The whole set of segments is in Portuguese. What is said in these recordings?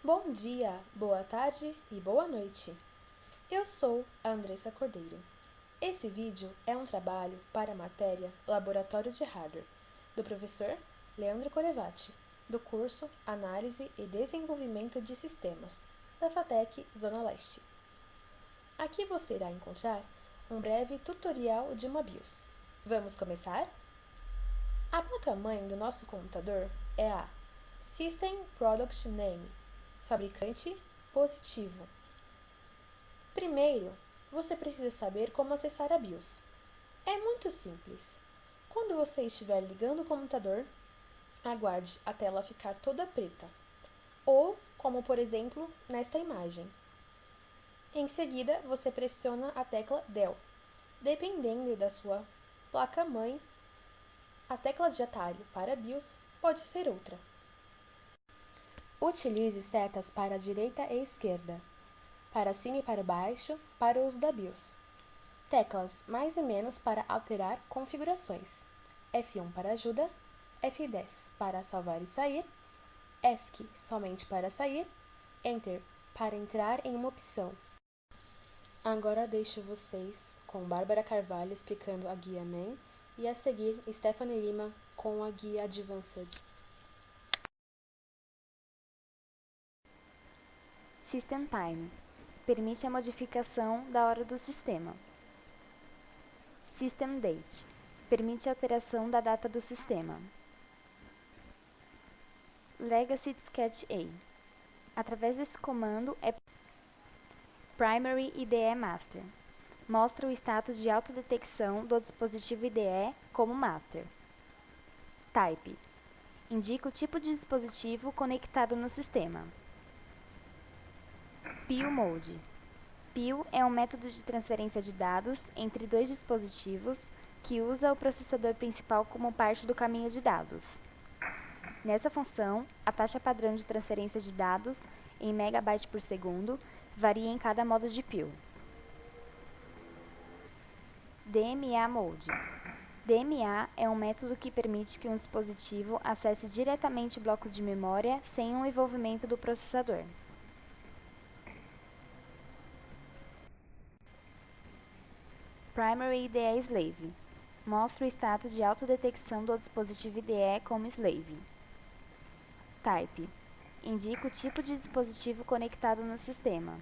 Bom dia, boa tarde e boa noite. Eu sou a Andressa Cordeiro. Esse vídeo é um trabalho para a matéria Laboratório de Hardware, do professor Leandro Corevati, do curso Análise e Desenvolvimento de Sistemas, da FATEC Zona Leste. Aqui você irá encontrar um breve tutorial de uma BIOS. Vamos começar? A placa-mãe do nosso computador é a System Product Name, fabricante positivo. Primeiro, você precisa saber como acessar a BIOS. É muito simples. Quando você estiver ligando o computador, aguarde a tela ficar toda preta, ou como por exemplo nesta imagem. Em seguida, você pressiona a tecla Del. Dependendo da sua placa-mãe, a tecla de atalho para a BIOS pode ser outra. Utilize setas para a direita e esquerda, para cima e para baixo, para o uso da BIOS. Teclas mais e menos para alterar configurações. F1 para ajuda, F10 para salvar e sair, ESC somente para sair, Enter para entrar em uma opção. Agora deixo vocês com Bárbara Carvalho explicando a guia MAN e a seguir Stephanie Lima com a guia Advanced. System Time permite a modificação da hora do sistema. System Date permite a alteração da data do sistema. Legacy Diskette A. Através desse comando é Primary IDE Master. Mostra o status de autodetecção do dispositivo IDE como master. Type indica o tipo de dispositivo conectado no sistema. PIO Mode. PIO é um método de transferência de dados entre dois dispositivos que usa o processador principal como parte do caminho de dados. Nessa função, a taxa padrão de transferência de dados em megabyte por segundo varia em cada modo de PIO. DMA Mode. DMA é um método que permite que um dispositivo acesse diretamente blocos de memória sem o envolvimento do processador. Primary IDE Slave. Mostra o status de autodetecção do dispositivo IDE como slave. Type. Indica o tipo de dispositivo conectado no sistema.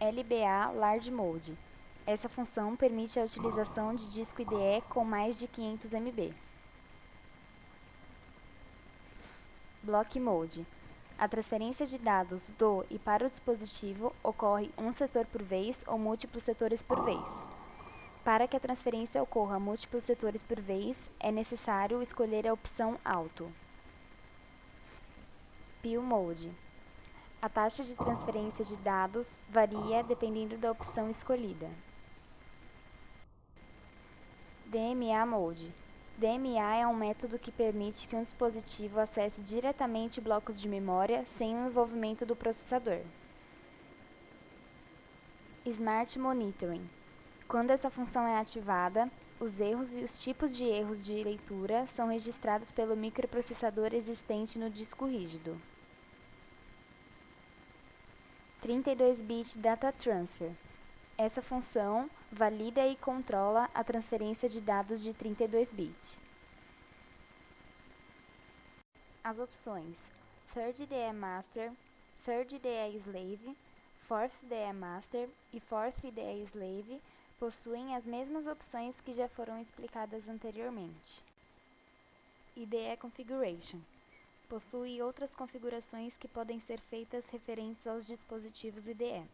LBA Large Mode. Essa função permite a utilização de disco IDE com mais de 500 MB. Block Mode. A transferência de dados do e para o dispositivo ocorre um setor por vez ou múltiplos setores por vez. Para que a transferência ocorra múltiplos setores por vez, é necessário escolher a opção Auto. PIO Mode. A taxa de transferência de dados varia dependendo da opção escolhida. DMA Mode. DMA é um método que permite que um dispositivo acesse diretamente blocos de memória sem o envolvimento do processador. Smart Monitoring. Quando essa função é ativada, os erros e os tipos de erros de leitura são registrados pelo microprocessador existente no disco rígido. 32-bit Data Transfer. Essa função valida e controla a transferência de dados de 32-bit. As opções Third IDE Master, Third IDE Slave, Fourth IDE Master e Fourth IDE Slave possuem as mesmas opções que já foram explicadas anteriormente. IDE Configuration possui outras configurações que podem ser feitas referentes aos dispositivos IDE.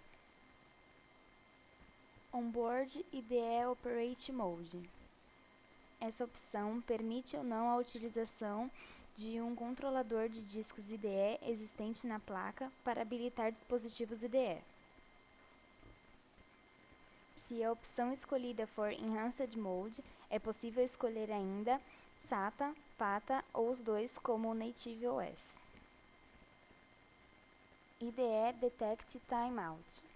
Onboard IDE Operate Mode. Essa opção permite ou não a utilização de um controlador de discos IDE existente na placa para habilitar dispositivos IDE. Se a opção escolhida for Enhanced Mode, é possível escolher ainda SATA, PATA ou os dois como o Native OS. IDE Detect Timeout.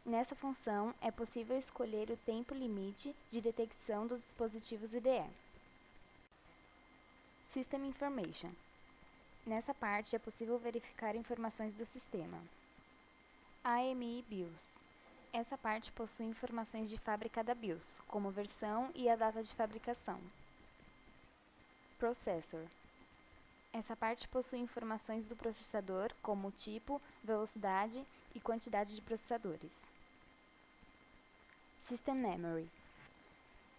Nessa função, é possível escolher o tempo limite de detecção dos dispositivos IDE. System Information. Nessa parte é possível verificar informações do sistema. AMI BIOS. Essa parte possui informações de fábrica da BIOS, como versão e a data de fabricação. Processor. Essa parte possui informações do processador, como tipo, velocidade e quantidade de processadores. System Memory.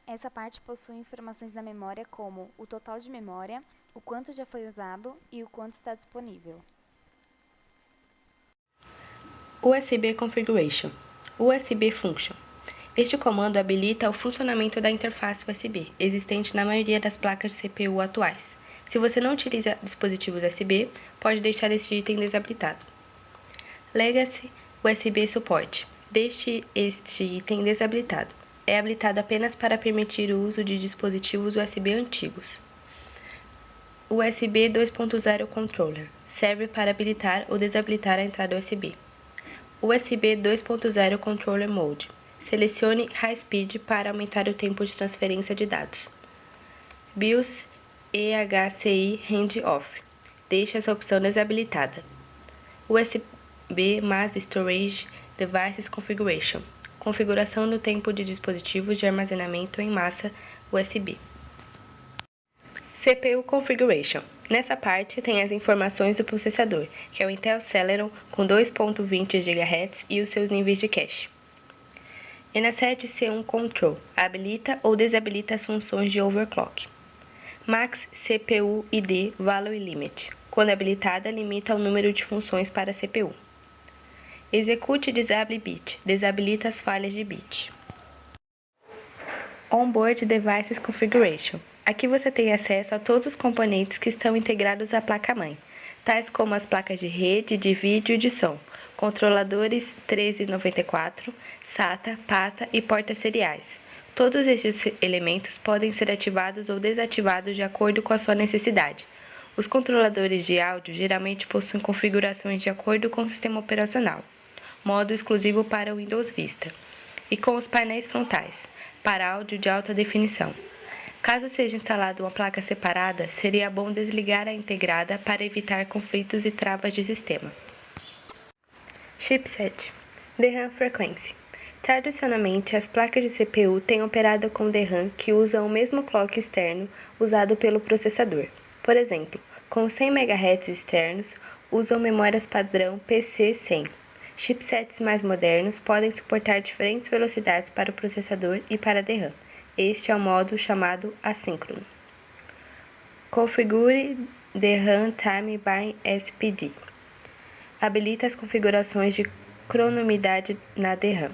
Essa parte possui informações da memória como o total de memória, o quanto já foi usado e o quanto está disponível. USB Configuration. USB Function. Este comando habilita o funcionamento da interface USB, existente na maioria das placas de CPU atuais. Se você não utiliza dispositivos USB, pode deixar este item desabilitado. Legacy USB Support. Deixe este item desabilitado. É habilitado apenas para permitir o uso de dispositivos USB antigos. USB 2.0 Controller. Serve para habilitar ou desabilitar a entrada USB. USB 2.0 Controller Mode. Selecione High Speed para aumentar o tempo de transferência de dados. BIOS EHCI Hand-Off. Deixe essa opção desabilitada. USB Mass Storage Devices Configuration. Configuração do tempo de dispositivos de armazenamento em massa USB. CPU Configuration. Nessa parte tem as informações do processador, que é o Intel Celeron com 2.20 GHz e os seus níveis de cache. NASET C1 Control habilita ou desabilita as funções de overclock. Max CPU ID Value Limit. Quando habilitada, limita o número de funções para a CPU. Execute Disable Bit. Desabilita as falhas de bit. Onboard Devices Configuration. Aqui você tem acesso a todos os componentes que estão integrados à placa-mãe, tais como as placas de rede, de vídeo e de som, controladores 1394, SATA, PATA e portas seriais. Todos estes elementos podem ser ativados ou desativados de acordo com a sua necessidade. Os controladores de áudio geralmente possuem configurações de acordo com o sistema operacional, modo exclusivo para o Windows Vista, e com os painéis frontais, para áudio de alta definição. Caso seja instalada uma placa separada, seria bom desligar a integrada para evitar conflitos e travas de sistema. Chipset DRAM Frequency. Tradicionalmente, as placas de CPU têm operado com DRAM que usam o mesmo clock externo usado pelo processador. Por exemplo, com 100 MHz externos, usam memórias padrão PC100. Chipsets mais modernos podem suportar diferentes velocidades para o processador e para a DRAM. Este é o modo chamado assíncrono. Configure DRAM Time by SPD. Habilita as configurações de cronometria na DRAM.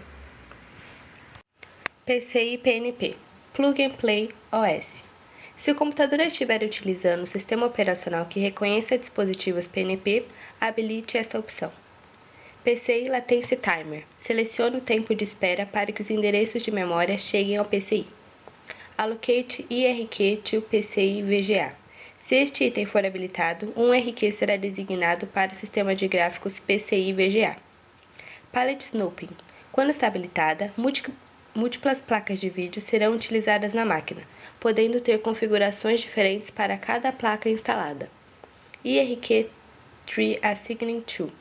PCI PNP Plug and Play OS. Se o computador estiver utilizando um sistema operacional que reconheça dispositivos PNP, habilite esta opção. PCI Latency Timer. Selecione o tempo de espera para que os endereços de memória cheguem ao PCI. Allocate IRQ to PCI VGA. Se este item for habilitado, um RQ será designado para o sistema de gráficos PCI VGA. Palette Snooping. Quando está habilitada, múltiplas placas de vídeo serão utilizadas na máquina, podendo ter configurações diferentes para cada placa instalada. IRQ Tree Assigning To.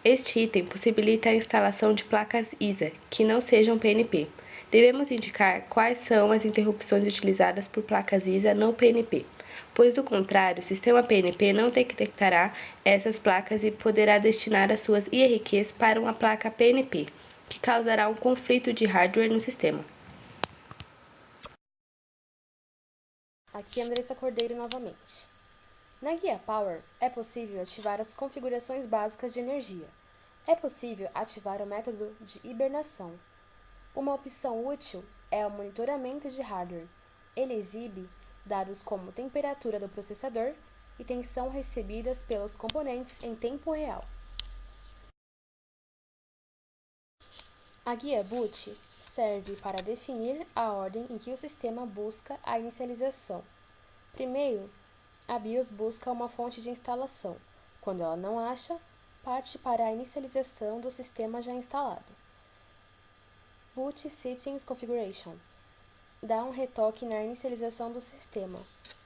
Este item possibilita a instalação de placas ISA que não sejam PNP. Devemos indicar quais são as interrupções utilizadas por placas ISA não PNP, pois do contrário, o sistema PNP não detectará essas placas e poderá destinar as suas IRQs para uma placa PNP, que causará um conflito de hardware no sistema. Aqui é Andressa Cordeiro novamente. Na guia Power, é possível ativar as configurações básicas de energia. É possível ativar o método de hibernação. Uma opção útil é o monitoramento de hardware. Ele exibe dados como temperatura do processador e tensão recebidas pelos componentes em tempo real. A guia Boot serve para definir a ordem em que o sistema busca a inicialização. Primeiro, a BIOS busca uma fonte de instalação. Quando ela não acha, parte para a inicialização do sistema já instalado. Boot Settings Configuration. Dá um retoque na inicialização do sistema.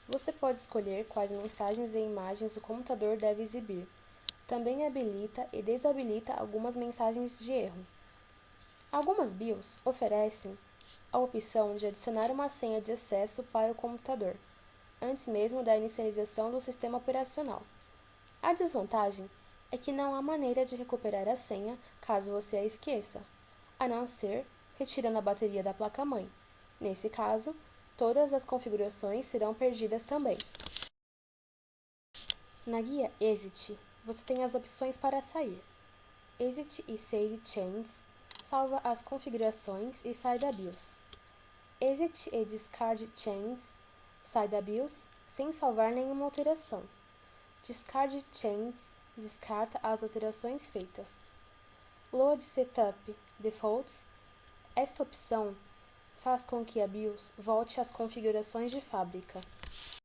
Você pode escolher quais mensagens e imagens o computador deve exibir. Também habilita e desabilita algumas mensagens de erro. Algumas BIOS oferecem a opção de adicionar uma senha de acesso para o computador, antes mesmo da inicialização do sistema operacional. A desvantagem é que não há maneira de recuperar a senha caso você a esqueça, a não ser retirando a bateria da placa-mãe. Nesse caso, todas as configurações serão perdidas também. Na guia Exit, você tem as opções para sair. Exit e Save Changes salva as configurações e sai da BIOS. Exit e Discard Changes sai da BIOS sem salvar nenhuma alteração. Discard Changes descarta as alterações feitas. Load Setup Defaults. Esta opção faz com que a BIOS volte às configurações de fábrica.